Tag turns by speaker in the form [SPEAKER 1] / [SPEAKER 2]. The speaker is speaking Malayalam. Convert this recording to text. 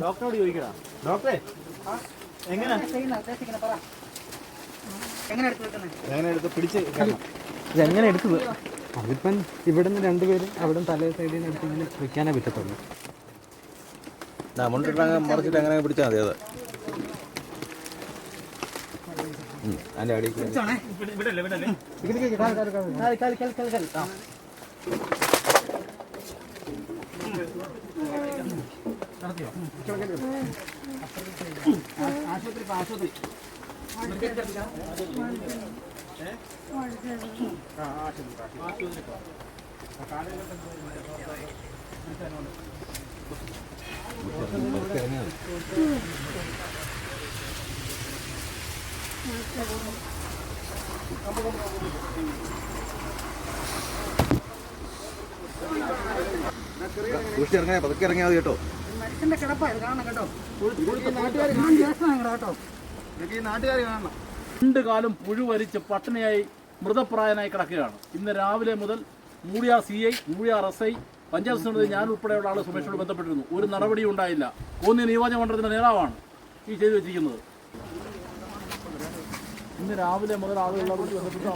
[SPEAKER 1] ഡോക്ടറോട് ചോദിക്കടാ. ഡോക്ടറെ എങ്ങനെ പിടിച്ച്
[SPEAKER 2] ഇതെങ്ങനെ എടുത്തത്? അതിപ്പം ഇവിടുന്ന് രണ്ടുപേരും അവിടെ തലേ സൈഡിൽ നിന്ന് എടുത്ത് ഇങ്ങനെ വെക്കാനേ പറ്റത്തുള്ളൂ.
[SPEAKER 1] മറിച്ചിട്ട് അങ്ങനെ പിടിച്ചാൽ മതി. അത് അതിൻ്റെ അടി ആശുപത്രി ഇറങ്ങിയാൽ പതുക്കെ ഇറങ്ങിയാൽ മതി കേട്ടോ.
[SPEAKER 3] മനുഷ്യന്റെ കിടപ്പായത് കാണണം കേട്ടോ.
[SPEAKER 1] നാട്ടുകാർ കാണണം.
[SPEAKER 4] 2 കാലം പുഴുവരിച്ച് പട്ടിണിയായി മൃതപ്രായനായി കിടക്കുകയാണ്. ഇന്ന് രാവിലെ മുതൽ മൂഴിയാർ CI, മൂഴിയാർ SI, പഞ്ചായത്ത് സമിതി, ഞാൻ ഉൾപ്പെടെയുള്ള ആൾ സുമേഷിനോട് ബന്ധപ്പെട്ടിരുന്നു. ഒരു നടപടിയും ഉണ്ടായില്ല. കോന്നി നിയോജക മണ്ഡലത്തിന്റെ നേതാവാണ് ഈ ചെയ്തു വെച്ചിരിക്കുന്നത്. ഇന്ന് രാവിലെ മുതൽ ആളുകളോട് ബന്ധപ്പെട്ട്